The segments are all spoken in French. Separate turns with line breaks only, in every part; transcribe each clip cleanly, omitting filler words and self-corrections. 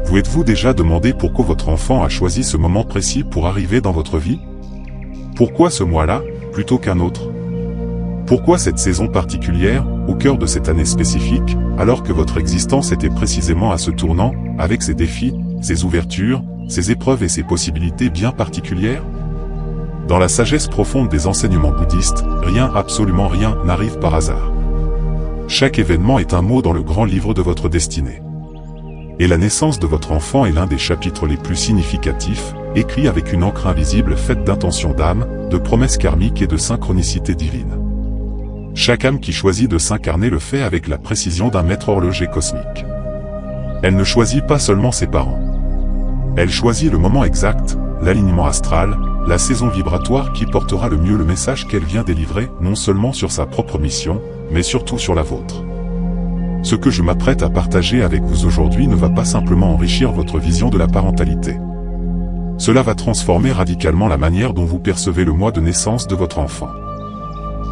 Vous êtes-vous déjà demandé pourquoi votre enfant a choisi ce moment précis pour arriver dans votre vie? Pourquoi ce mois-là, plutôt qu'un autre? Pourquoi cette saison particulière, au cœur de cette année spécifique, alors que votre existence était précisément à ce tournant, avec ses défis, ses ouvertures, ses épreuves et ses possibilités bien particulières? Dans la sagesse profonde des enseignements bouddhistes, rien, absolument rien, n'arrive par hasard. Chaque événement est un mot dans le grand livre de votre destinée. Et la naissance de votre enfant est l'un des chapitres les plus significatifs, écrit avec une encre invisible faite d'intentions d'âme, de promesses karmiques et de synchronicité divine. Chaque âme qui choisit de s'incarner le fait avec la précision d'un maître horloger cosmique. Elle ne choisit pas seulement ses parents. Elle choisit le moment exact, l'alignement astral, la saison vibratoire qui portera le mieux le message qu'elle vient délivrer, non seulement sur sa propre mission, mais surtout sur la vôtre. Ce que je m'apprête à partager avec vous aujourd'hui ne va pas simplement enrichir votre vision de la parentalité. Cela va transformer radicalement la manière dont vous percevez le mois de naissance de votre enfant.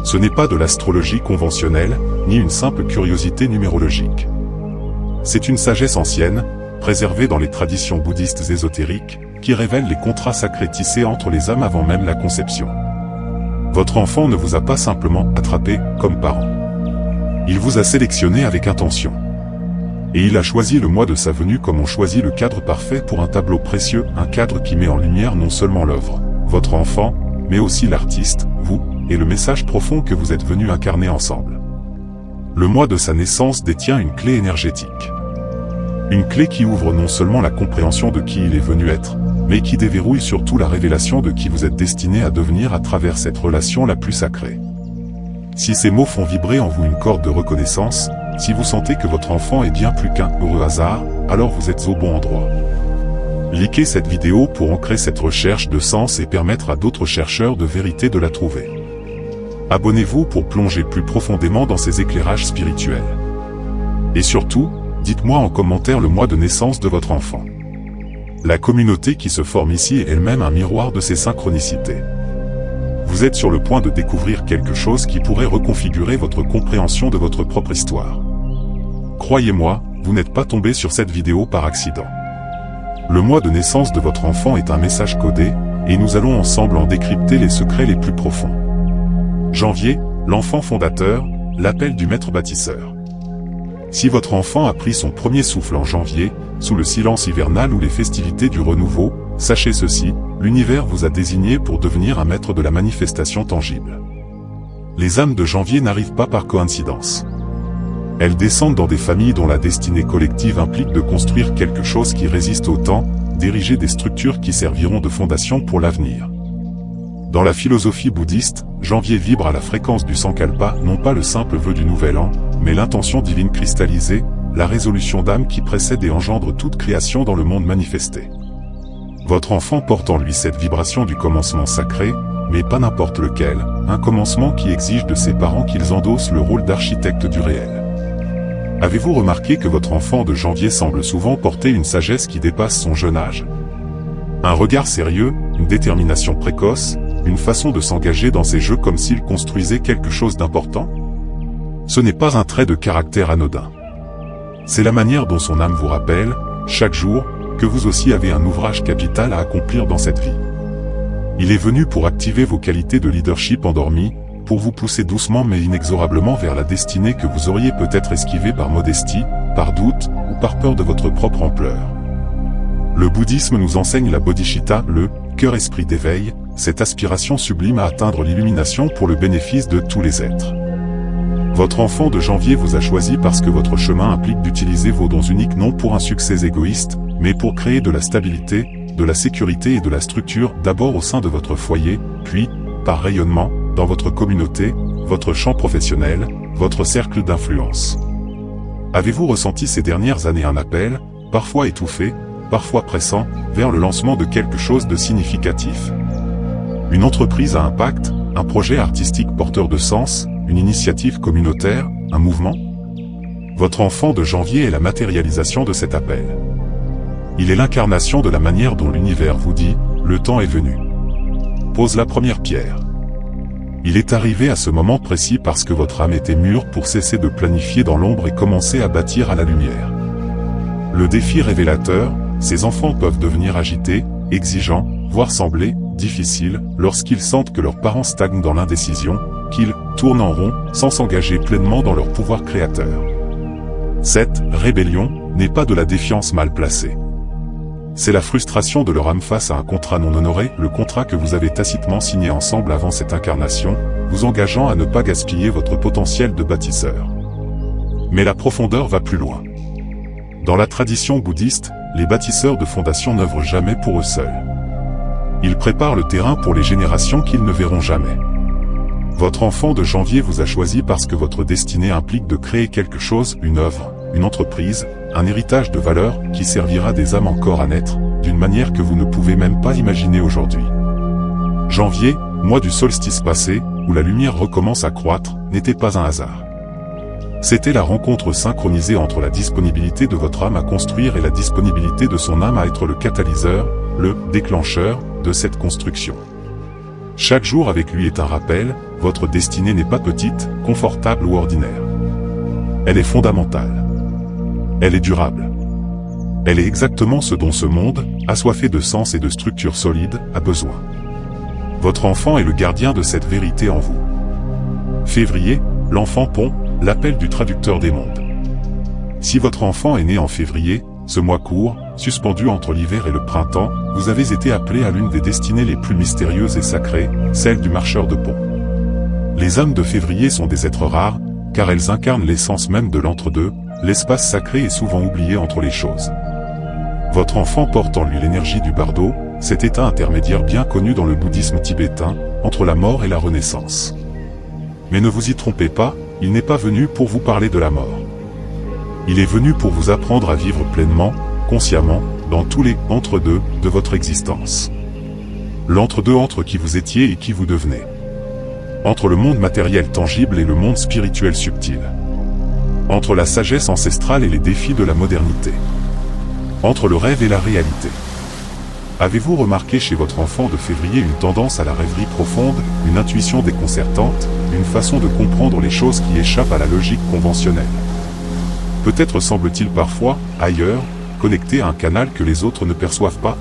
Ce n'est pas de l'astrologie conventionnelle, ni une simple curiosité numérologique. C'est une sagesse ancienne, préservée dans les traditions bouddhistes ésotériques, qui révèle les contrats sacrés tissés entre les âmes avant même la conception. Votre enfant ne vous a pas simplement attrapé comme parent. Il vous a sélectionné avec intention. Et il a choisi le mois de sa venue comme on choisit le cadre parfait pour un tableau précieux, un cadre qui met en lumière non seulement l'œuvre, votre enfant, mais aussi l'artiste, vous, et le message profond que vous êtes venus incarner ensemble. Le mois de sa naissance détient une clé énergétique. Une clé qui ouvre non seulement la compréhension de qui il est venu être, mais qui déverrouille surtout la révélation de qui vous êtes destiné à devenir à travers cette relation la plus sacrée. Si ces mots font vibrer en vous une corde de reconnaissance, si vous sentez que votre enfant est bien plus qu'un heureux hasard, alors vous êtes au bon endroit. Likez cette vidéo pour ancrer cette recherche de sens et permettre à d'autres chercheurs de vérité de la trouver. Abonnez-vous pour plonger plus profondément dans ces éclairages spirituels. Et surtout, dites-moi en commentaire le mois de naissance de votre enfant. La communauté qui se forme ici est elle-même un miroir de ces synchronicités. Vous êtes sur le point de découvrir quelque chose qui pourrait reconfigurer votre compréhension de votre propre histoire. Croyez-moi, vous n'êtes pas tombé sur cette vidéo par accident. Le mois de naissance de votre enfant est un message codé, et nous allons ensemble en décrypter les secrets les plus profonds. Janvier, l'enfant fondateur, l'appel du maître bâtisseur. Si votre enfant a pris son premier souffle en janvier, sous le silence hivernal ou les festivités du renouveau, sachez ceci, l'univers vous a désigné pour devenir un maître de la manifestation tangible. Les âmes de janvier n'arrivent pas par coïncidence. Elles descendent dans des familles dont la destinée collective implique de construire quelque chose qui résiste au temps, d'ériger des structures qui serviront de fondation pour l'avenir. Dans la philosophie bouddhiste, janvier vibre à la fréquence du sankalpa, non pas le simple vœu du nouvel an, mais l'intention divine cristallisée, la résolution d'âme qui précède et engendre toute création dans le monde manifesté. Votre enfant porte en lui cette vibration du commencement sacré, mais pas n'importe lequel, un commencement qui exige de ses parents qu'ils endossent le rôle d'architecte du réel. Avez-vous remarqué que votre enfant de janvier semble souvent porter une sagesse qui dépasse son jeune âge? Un regard sérieux, une détermination précoce, une façon de s'engager dans ses jeux comme s'il construisait quelque chose d'important? Ce n'est pas un trait de caractère anodin. C'est la manière dont son âme vous rappelle, chaque jour, que vous aussi avez un ouvrage capital à accomplir dans cette vie. Il est venu pour activer vos qualités de leadership endormies, pour vous pousser doucement mais inexorablement vers la destinée que vous auriez peut-être esquivée par modestie, par doute, ou par peur de votre propre ampleur. Le bouddhisme nous enseigne la bodhicitta, le cœur-esprit d'éveil, cette aspiration sublime à atteindre l'illumination pour le bénéfice de tous les êtres. Votre enfant de janvier vous a choisi parce que votre chemin implique d'utiliser vos dons uniques non pour un succès égoïste, mais pour créer de la stabilité, de la sécurité et de la structure d'abord au sein de votre foyer, puis, par rayonnement, dans votre communauté, votre champ professionnel, votre cercle d'influence. Avez-vous ressenti ces dernières années un appel, parfois étouffé, parfois pressant, vers le lancement de quelque chose de significatif? Une entreprise à impact, un projet artistique porteur de sens, une initiative communautaire, un mouvement? Votre enfant de janvier est la matérialisation de cet appel. Il est l'incarnation de la manière dont l'univers vous dit « le temps est venu ». Pose la première pierre. Il est arrivé à ce moment précis parce que votre âme était mûre pour cesser de planifier dans l'ombre et commencer à bâtir à la lumière. Le défi révélateur, ces enfants peuvent devenir agités, exigeants, voire sembler difficiles lorsqu'ils sentent que leurs parents stagnent dans l'indécision, qu'ils tournent en rond sans s'engager pleinement dans leur pouvoir créateur. Cette rébellion n'est pas de la défiance mal placée. C'est la frustration de leur âme face à un contrat non honoré, le contrat que vous avez tacitement signé ensemble avant cette incarnation, vous engageant à ne pas gaspiller votre potentiel de bâtisseur. Mais la profondeur va plus loin. Dans la tradition bouddhiste, les bâtisseurs de fondations n'œuvrent jamais pour eux seuls. Ils préparent le terrain pour les générations qu'ils ne verront jamais. Votre enfant de janvier vous a choisi parce que votre destinée implique de créer quelque chose, une œuvre, une entreprise, un héritage de valeurs qui servira des âmes encore à naître, d'une manière que vous ne pouvez même pas imaginer aujourd'hui. Janvier, mois du solstice passé, où la lumière recommence à croître, n'était pas un hasard. C'était la rencontre synchronisée entre la disponibilité de votre âme à construire et la disponibilité de son âme à être le catalyseur, le déclencheur, de cette construction. Chaque jour avec lui est un rappel, votre destinée n'est pas petite, confortable ou ordinaire. Elle est fondamentale. Elle est durable. Elle est exactement ce dont ce monde, assoiffé de sens et de structures solides, a besoin. Votre enfant est le gardien de cette vérité en vous. Février, l'enfant pont, l'appel du traducteur des mondes. Si votre enfant est né en février, ce mois court, suspendu entre l'hiver et le printemps, vous avez été appelé à l'une des destinées les plus mystérieuses et sacrées, celle du marcheur de pont. Les âmes de février sont des êtres rares, car elles incarnent l'essence même de l'entre-deux, l'espace sacré est souvent oublié entre les choses. Votre enfant porte en lui l'énergie du bardo, cet état intermédiaire bien connu dans le bouddhisme tibétain, entre la mort et la renaissance. Mais ne vous y trompez pas, il n'est pas venu pour vous parler de la mort. Il est venu pour vous apprendre à vivre pleinement, consciemment, dans tous les « entre-deux » de votre existence. L'entre-deux entre qui vous étiez et qui vous devenez. Entre le monde matériel tangible et le monde spirituel subtil. Entre la sagesse ancestrale et les défis de la modernité. Entre le rêve et la réalité. Avez-vous remarqué chez votre enfant de février une tendance à la rêverie profonde, une intuition déconcertante, une façon de comprendre les choses qui échappent à la logique conventionnelle? Peut-être semble-t-il parfois, ailleurs, connecté à un canal que les autres ne perçoivent pas?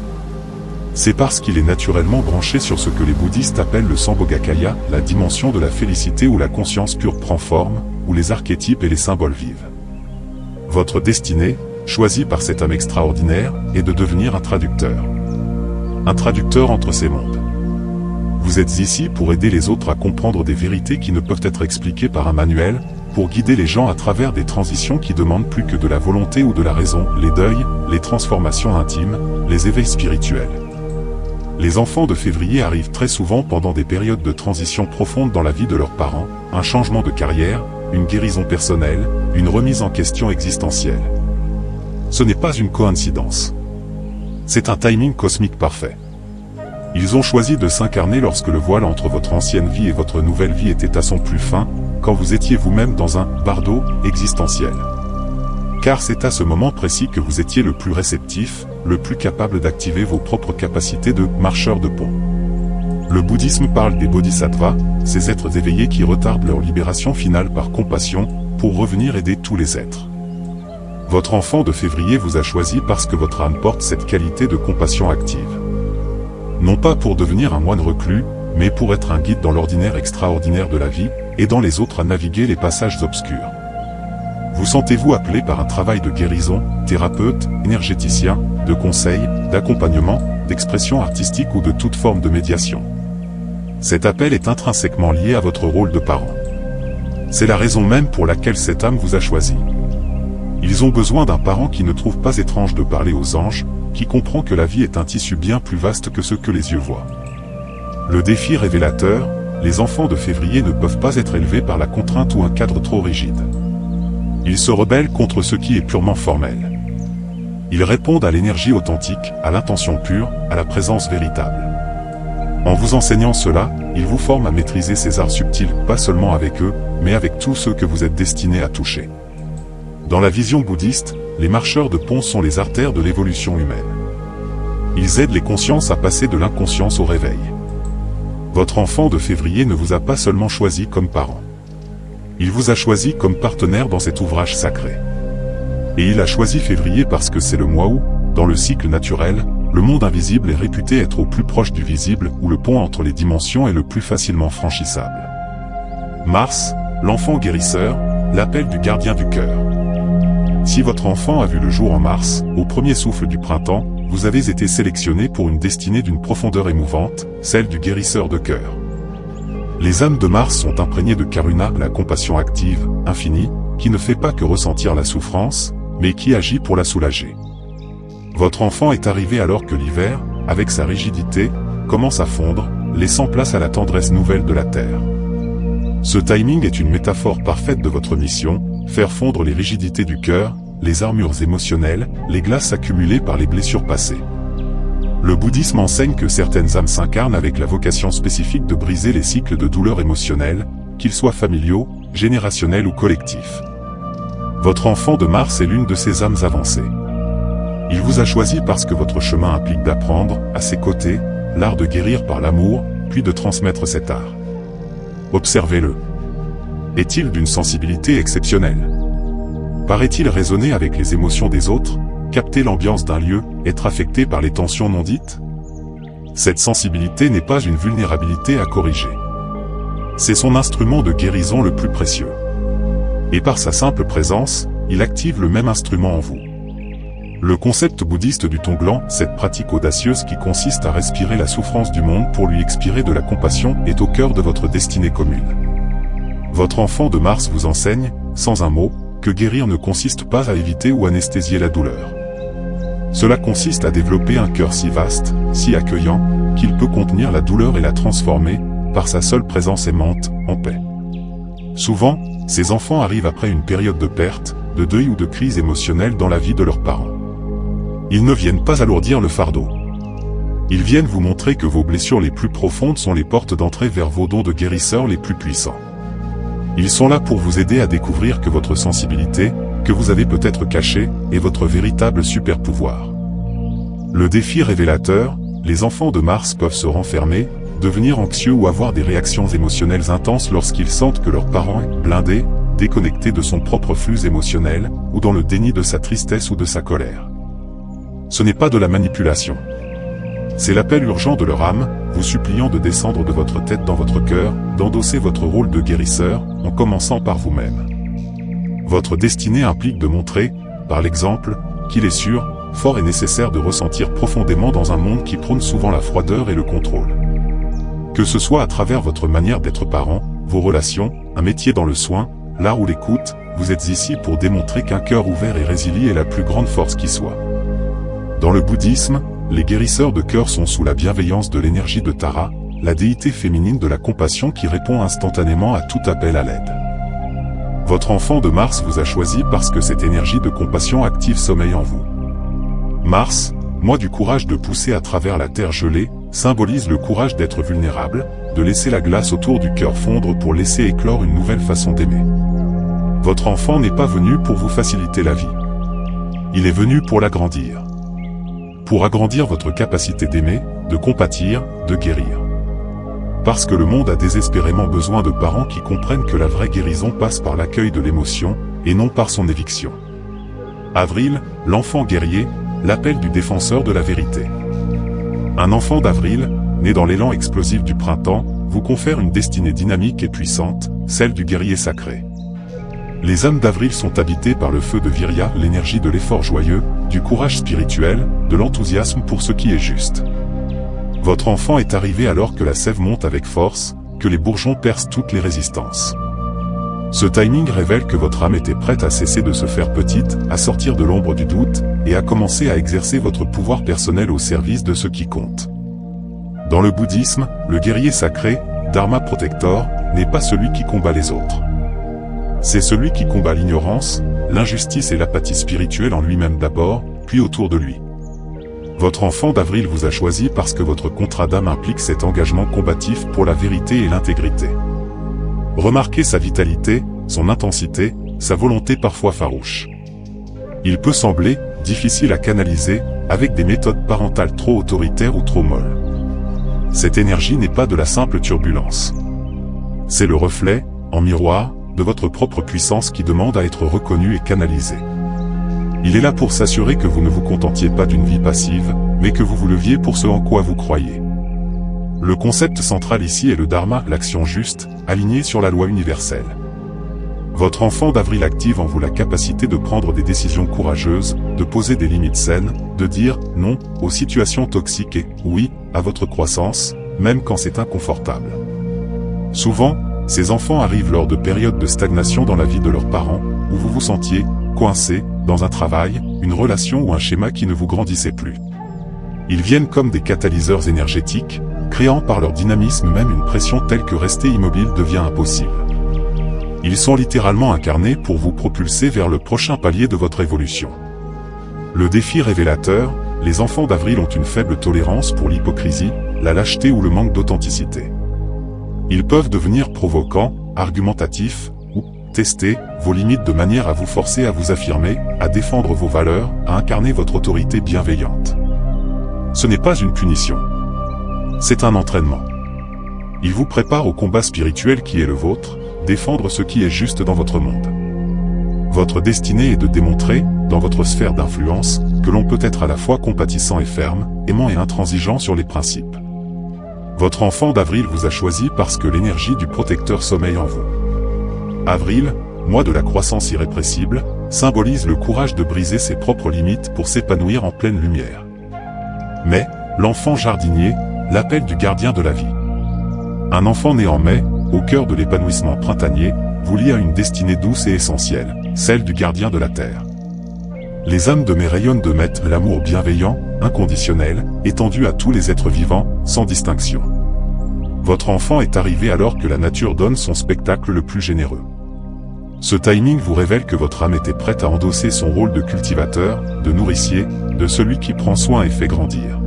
C'est parce qu'il est naturellement branché sur ce que les bouddhistes appellent le Sambhogakaya, la dimension de la félicité où la conscience pure prend forme, où les archétypes et les symboles vivent. Votre destinée, choisie par cette âme extraordinaire, est de devenir un traducteur. Un traducteur entre ces mondes. Vous êtes ici pour aider les autres à comprendre des vérités qui ne peuvent être expliquées par un manuel, pour guider les gens à travers des transitions qui demandent plus que de la volonté ou de la raison, les deuils, les transformations intimes, les éveils spirituels. Les enfants de février arrivent très souvent pendant des périodes de transition profonde dans la vie de leurs parents, un changement de carrière, une guérison personnelle, une remise en question existentielle. Ce n'est pas une coïncidence. C'est un timing cosmique parfait. Ils ont choisi de s'incarner lorsque le voile entre votre ancienne vie et votre nouvelle vie était à son plus fin, quand vous étiez vous-même dans un bardo existentiel. Car c'est à ce moment précis que vous étiez le plus réceptif, le plus capable d'activer vos propres capacités de marcheur de pont. Le bouddhisme parle des bodhisattvas, ces êtres éveillés qui retardent leur libération finale par compassion, pour revenir aider tous les êtres. Votre enfant de février vous a choisi parce que votre âme porte cette qualité de compassion active. Non pas pour devenir un moine reclus, mais pour être un guide dans l'ordinaire extraordinaire de la vie, aidant les autres à naviguer les passages obscurs. Vous sentez-vous appelé par un travail de guérison, thérapeute, énergéticien, de conseil, d'accompagnement, d'expression artistique ou de toute forme de médiation? Cet appel est intrinsèquement lié à votre rôle de parent. C'est la raison même pour laquelle cette âme vous a choisi. Ils ont besoin d'un parent qui ne trouve pas étrange de parler aux anges, qui comprend que la vie est un tissu bien plus vaste que ce que les yeux voient. Le défi révélateur, les enfants de février ne peuvent pas être élevés par la contrainte ou un cadre trop rigide. Ils se rebellent contre ce qui est purement formel. Ils répondent à l'énergie authentique, à l'intention pure, à la présence véritable. En vous enseignant cela, ils vous forment à maîtriser ces arts subtils, pas seulement avec eux, mais avec tous ceux que vous êtes destinés à toucher. Dans la vision bouddhiste, les marcheurs de pont sont les artères de l'évolution humaine. Ils aident les consciences à passer de l'inconscience au réveil. Votre enfant de février ne vous a pas seulement choisi comme parent. Il vous a choisi comme partenaire dans cet ouvrage sacré. Et il a choisi février parce que c'est le mois où, dans le cycle naturel, le monde invisible est réputé être au plus proche du visible où le pont entre les dimensions est le plus facilement franchissable. Mars, l'enfant guérisseur, l'appel du gardien du cœur. Si votre enfant a vu le jour en mars, au premier souffle du printemps, vous avez été sélectionné pour une destinée d'une profondeur émouvante, celle du guérisseur de cœur. Les âmes de Mars sont imprégnées de Karuna, la compassion active, infinie, qui ne fait pas que ressentir la souffrance, mais qui agit pour la soulager. Votre enfant est arrivé alors que l'hiver, avec sa rigidité, commence à fondre, laissant place à la tendresse nouvelle de la Terre. Ce timing est une métaphore parfaite de votre mission, faire fondre les rigidités du cœur, les armures émotionnelles, les glaces accumulées par les blessures passées. Le bouddhisme enseigne que certaines âmes s'incarnent avec la vocation spécifique de briser les cycles de douleur émotionnelle, qu'ils soient familiaux, générationnels ou collectifs. Votre enfant de Mars est l'une de ces âmes avancées. Il vous a choisi parce que votre chemin implique d'apprendre, à ses côtés, l'art de guérir par l'amour, puis de transmettre cet art. Observez-le. Est-il d'une sensibilité exceptionnelle? Paraît-il raisonner avec les émotions des autres, capter l'ambiance d'un lieu, être affecté par les tensions non dites? Cette sensibilité n'est pas une vulnérabilité à corriger. C'est son instrument de guérison le plus précieux. Et par sa simple présence, il active le même instrument en vous. Le concept bouddhiste du tonglen, cette pratique audacieuse qui consiste à respirer la souffrance du monde pour lui expirer de la compassion, est au cœur de votre destinée commune. Votre enfant de Mars vous enseigne, sans un mot, que guérir ne consiste pas à éviter ou anesthésier la douleur. Cela consiste à développer un cœur si vaste, si accueillant, qu'il peut contenir la douleur et la transformer, par sa seule présence aimante, en paix. Souvent, ces enfants arrivent après une période de perte, de deuil ou de crise émotionnelle dans la vie de leurs parents. Ils ne viennent pas alourdir le fardeau. Ils viennent vous montrer que vos blessures les plus profondes sont les portes d'entrée vers vos dons de guérisseurs les plus puissants. Ils sont là pour vous aider à découvrir que votre sensibilité, que vous avez peut-être cachée, est votre véritable super-pouvoir. Le défi révélateur, les enfants de Mars peuvent se renfermer, devenir anxieux ou avoir des réactions émotionnelles intenses lorsqu'ils sentent que leur parent est blindé, déconnecté de son propre flux émotionnel, ou dans le déni de sa tristesse ou de sa colère. Ce n'est pas de la manipulation. C'est l'appel urgent de leur âme, vous suppliant de descendre de votre tête dans votre cœur, d'endosser votre rôle de guérisseur, en commençant par vous-même. Votre destinée implique de montrer, par l'exemple, qu'il est sûr, fort et nécessaire de ressentir profondément dans un monde qui prône souvent la froideur et le contrôle. Que ce soit à travers votre manière d'être parent, vos relations, un métier dans le soin, l'art ou l'écoute, vous êtes ici pour démontrer qu'un cœur ouvert et résilié est la plus grande force qui soit. Dans le bouddhisme, les guérisseurs de cœur sont sous la bienveillance de l'énergie de Tara, la déité féminine de la compassion qui répond instantanément à tout appel à l'aide. Votre enfant de Mars vous a choisi parce que cette énergie de compassion active sommeille en vous. Mars, mois du courage de pousser à travers la terre gelée, symbolise le courage d'être vulnérable, de laisser la glace autour du cœur fondre pour laisser éclore une nouvelle façon d'aimer. Votre enfant n'est pas venu pour vous faciliter la vie. Il est venu pour l'agrandir. Pour agrandir votre capacité d'aimer, de compatir, de guérir. Parce que le monde a désespérément besoin de parents qui comprennent que la vraie guérison passe par l'accueil de l'émotion, et non par son éviction. Avril, l'enfant guerrier, l'appel du défenseur de la vérité. Un enfant d'avril, né dans l'élan explosif du printemps, vous confère une destinée dynamique et puissante, celle du guerrier sacré. Les âmes d'avril sont habitées par le feu de Virya, l'énergie de l'effort joyeux, du courage spirituel, de l'enthousiasme pour ce qui est juste. Votre enfant est arrivé alors que la sève monte avec force, que les bourgeons percent toutes les résistances. Ce timing révèle que votre âme était prête à cesser de se faire petite, à sortir de l'ombre du doute, et à commencer à exercer votre pouvoir personnel au service de ce qui compte. Dans le bouddhisme, le guerrier sacré, Dharma Protector, n'est pas celui qui combat les autres. C'est celui qui combat l'ignorance, l'injustice et l'apathie spirituelle en lui-même d'abord, puis autour de lui. Votre enfant d'avril vous a choisi parce que votre contrat d'âme implique cet engagement combatif pour la vérité et l'intégrité. Remarquez sa vitalité, son intensité, sa volonté parfois farouche. Il peut sembler difficile à canaliser, avec des méthodes parentales trop autoritaires ou trop molles. Cette énergie n'est pas de la simple turbulence. C'est le reflet, en miroir, de votre propre puissance qui demande à être reconnue et canalisée. Il est là pour s'assurer que vous ne vous contentiez pas d'une vie passive, mais que vous vous leviez pour ce en quoi vous croyez. Le concept central ici est le dharma, l'action juste, alignée sur la loi universelle. Votre enfant d'avril active en vous la capacité de prendre des décisions courageuses, de poser des limites saines, de dire non aux situations toxiques et oui à votre croissance, même quand c'est inconfortable. Souvent, ces enfants arrivent lors de périodes de stagnation dans la vie de leurs parents, où vous vous sentiez coincé dans un travail, une relation ou un schéma qui ne vous grandissait plus. Ils viennent comme des catalyseurs énergétiques, créant par leur dynamisme même une pression telle que rester immobile devient impossible. Ils sont littéralement incarnés pour vous propulser vers le prochain palier de votre évolution. Le défi révélateur, les enfants d'avril ont une faible tolérance pour l'hypocrisie, la lâcheté ou le manque d'authenticité. Ils peuvent devenir provocants, argumentatifs, ou tester vos limites de manière à vous forcer à vous affirmer, à défendre vos valeurs, à incarner votre autorité bienveillante. Ce n'est pas une punition. C'est un entraînement. Il vous prépare au combat spirituel qui est le vôtre, défendre ce qui est juste dans votre monde. Votre destinée est de démontrer, dans votre sphère d'influence, que l'on peut être à la fois compatissant et ferme, aimant et intransigeant sur les principes. Votre enfant d'avril vous a choisi parce que l'énergie du protecteur sommeille en vous. Avril, mois de la croissance irrépressible, symbolise le courage de briser ses propres limites pour s'épanouir en pleine lumière. Mais, l'enfant jardinier, l'appel du gardien de la vie. Un enfant né en mai, au cœur de l'épanouissement printanier, vous lie à une destinée douce et essentielle, celle du gardien de la terre. Les âmes de mai rayonnent de mettre l'amour bienveillant, inconditionnel, étendu à tous les êtres vivants, sans distinction. Votre enfant est arrivé alors que la nature donne son spectacle le plus généreux. Ce timing vous révèle que votre âme était prête à endosser son rôle de cultivateur, de nourricier, de celui qui prend soin et fait grandir.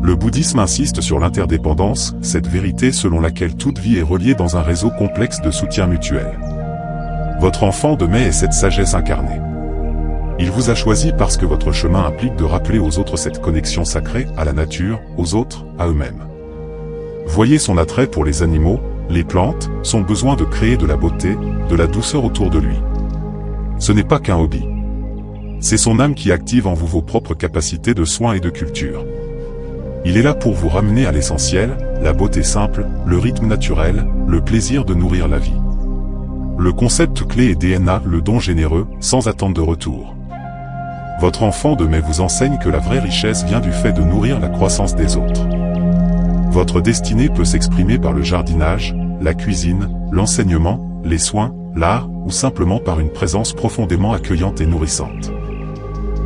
Le bouddhisme insiste sur l'interdépendance, cette vérité selon laquelle toute vie est reliée dans un réseau complexe de soutien mutuel. Votre enfant de mai est cette sagesse incarnée. Il vous a choisi parce que votre chemin implique de rappeler aux autres cette connexion sacrée, à la nature, aux autres, à eux-mêmes. Voyez son attrait pour les animaux, les plantes, son besoin de créer de la beauté, de la douceur autour de lui. Ce n'est pas qu'un hobby. C'est son âme qui active en vous vos propres capacités de soin et de culture. Il est là pour vous ramener à l'essentiel, la beauté simple, le rythme naturel, le plaisir de nourrir la vie. Le concept clé est DNA, le don généreux, sans attente de retour. Votre enfant de mai vous enseigne que la vraie richesse vient du fait de nourrir la croissance des autres. Votre destinée peut s'exprimer par le jardinage, la cuisine, l'enseignement, les soins, l'art, ou simplement par une présence profondément accueillante et nourrissante.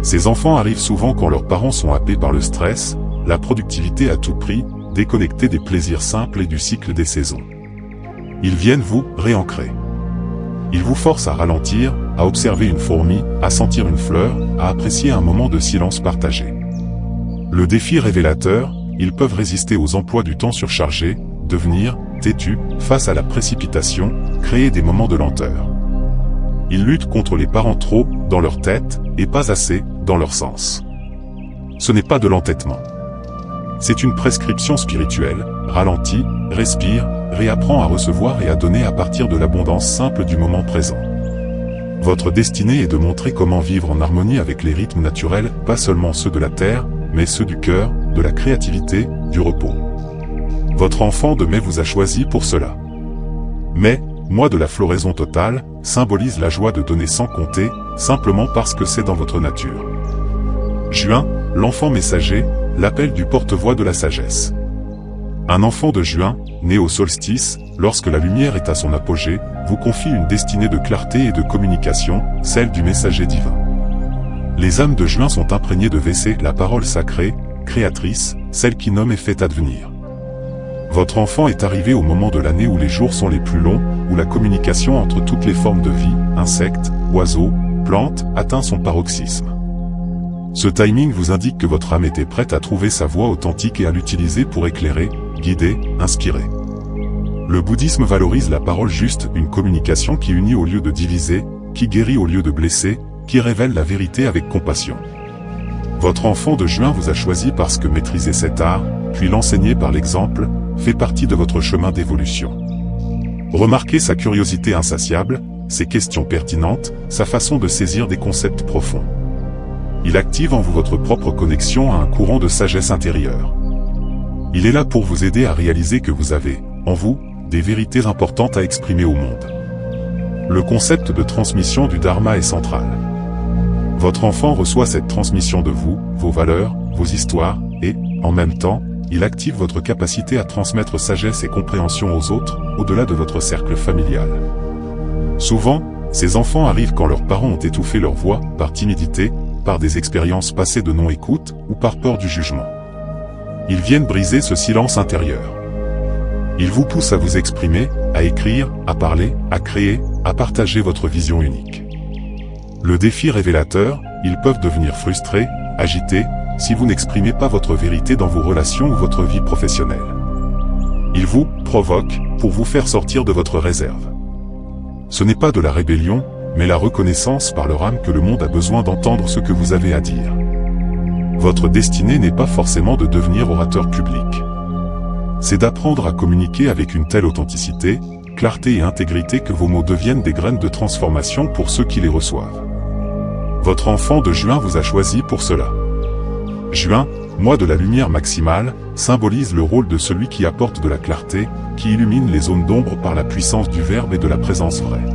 Ces enfants arrivent souvent quand leurs parents sont happés par le stress, la productivité à tout prix, déconnectés des plaisirs simples et du cycle des saisons. Ils viennent vous réancrer. Ils vous forcent à ralentir, à observer une fourmi, à sentir une fleur, à apprécier un moment de silence partagé. Le défi révélateur, ils peuvent résister aux emplois du temps surchargés, devenir têtus face à la précipitation, créer des moments de lenteur. Ils luttent contre les parents trop dans leur tête et pas assez dans leur sens. Ce n'est pas de l'entêtement. C'est une prescription spirituelle, ralentis, respire, réapprends à recevoir et à donner à partir de l'abondance simple du moment présent. Votre destinée est de montrer comment vivre en harmonie avec les rythmes naturels, pas seulement ceux de la terre, mais ceux du cœur, de la créativité, du repos. Votre enfant de mai vous a choisi pour cela. Mai, mois de la floraison totale, symbolise la joie de donner sans compter, simplement parce que c'est dans votre nature. Juin, l'enfant messager, l'appel du porte-voix de la sagesse. Un enfant de juin, né au solstice, lorsque la lumière est à son apogée, vous confie une destinée de clarté et de communication, celle du messager divin. Les âmes de juin sont imprégnées de Vessé, la parole sacrée, créatrice, celle qui nomme et fait advenir. Votre enfant est arrivé au moment de l'année où les jours sont les plus longs, où la communication entre toutes les formes de vie, insectes, oiseaux, plantes, atteint son paroxysme. Ce timing vous indique que votre âme était prête à trouver sa voix authentique et à l'utiliser pour éclairer, guider, inspirer. Le bouddhisme valorise la parole juste, une communication qui unit au lieu de diviser, qui guérit au lieu de blesser, qui révèle la vérité avec compassion. Votre enfant de juin vous a choisi parce que maîtriser cet art, puis l'enseigner par l'exemple, fait partie de votre chemin d'évolution. Remarquez sa curiosité insatiable, ses questions pertinentes, sa façon de saisir des concepts profonds. Il active en vous votre propre connexion à un courant de sagesse intérieure. Il est là pour vous aider à réaliser que vous avez, en vous, des vérités importantes à exprimer au monde. Le concept de transmission du Dharma est central. Votre enfant reçoit cette transmission de vous, vos valeurs, vos histoires, et, en même temps, il active votre capacité à transmettre sagesse et compréhension aux autres, au-delà de votre cercle familial. Souvent, ces enfants arrivent quand leurs parents ont étouffé leur voix, par timidité, par des expériences passées de non-écoute, ou par peur du jugement. Ils viennent briser ce silence intérieur. Ils vous poussent à vous exprimer, à écrire, à parler, à créer, à partager votre vision unique. Le défi révélateur, ils peuvent devenir frustrés, agités, si vous n'exprimez pas votre vérité dans vos relations ou votre vie professionnelle. Ils vous provoquent pour vous faire sortir de votre réserve. Ce n'est pas de la rébellion, mais la reconnaissance par leur âme que le monde a besoin d'entendre ce que vous avez à dire. Votre destinée n'est pas forcément de devenir orateur public. C'est d'apprendre à communiquer avec une telle authenticité, clarté et intégrité que vos mots deviennent des graines de transformation pour ceux qui les reçoivent. Votre enfant de juin vous a choisi pour cela. Juin, mois de la lumière maximale, symbolise le rôle de celui qui apporte de la clarté, qui illumine les zones d'ombre par la puissance du verbe et de la présence vraie.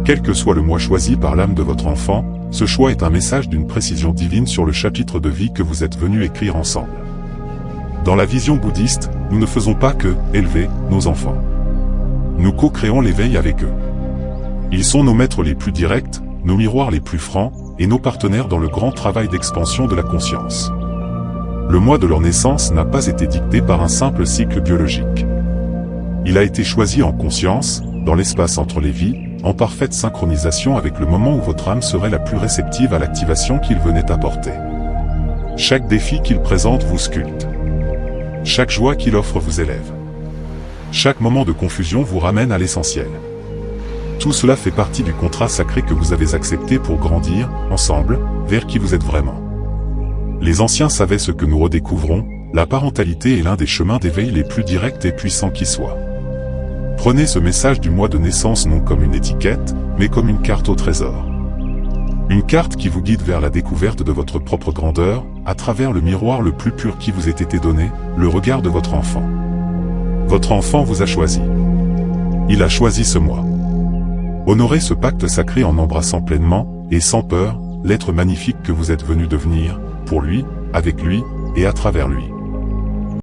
Quel que soit le mois choisi par l'âme de votre enfant, ce choix est un message d'une précision divine sur le chapitre de vie que vous êtes venus écrire ensemble. Dans la vision bouddhiste, nous ne faisons pas que élever nos enfants. Nous co-créons l'éveil avec eux. Ils sont nos maîtres les plus directs, nos miroirs les plus francs, et nos partenaires dans le grand travail d'expansion de la conscience. Le mois de leur naissance n'a pas été dicté par un simple cycle biologique. Il a été choisi en conscience, dans l'espace entre les vies, en parfaite synchronisation avec le moment où votre âme serait la plus réceptive à l'activation qu'il venait apporter. Chaque défi qu'il présente vous sculpte. Chaque joie qu'il offre vous élève. Chaque moment de confusion vous ramène à l'essentiel. Tout cela fait partie du contrat sacré que vous avez accepté pour grandir, ensemble, vers qui vous êtes vraiment. Les anciens savaient ce que nous redécouvrons, la parentalité est l'un des chemins d'éveil les plus directs et puissants qui soient. Prenez ce message du mois de naissance non comme une étiquette, mais comme une carte au trésor. Une carte qui vous guide vers la découverte de votre propre grandeur, à travers le miroir le plus pur qui vous ait été donné, le regard de votre enfant. Votre enfant vous a choisi. Il a choisi ce mois. Honorez ce pacte sacré en embrassant pleinement, et sans peur, l'être magnifique que vous êtes venu devenir, pour lui, avec lui, et à travers lui.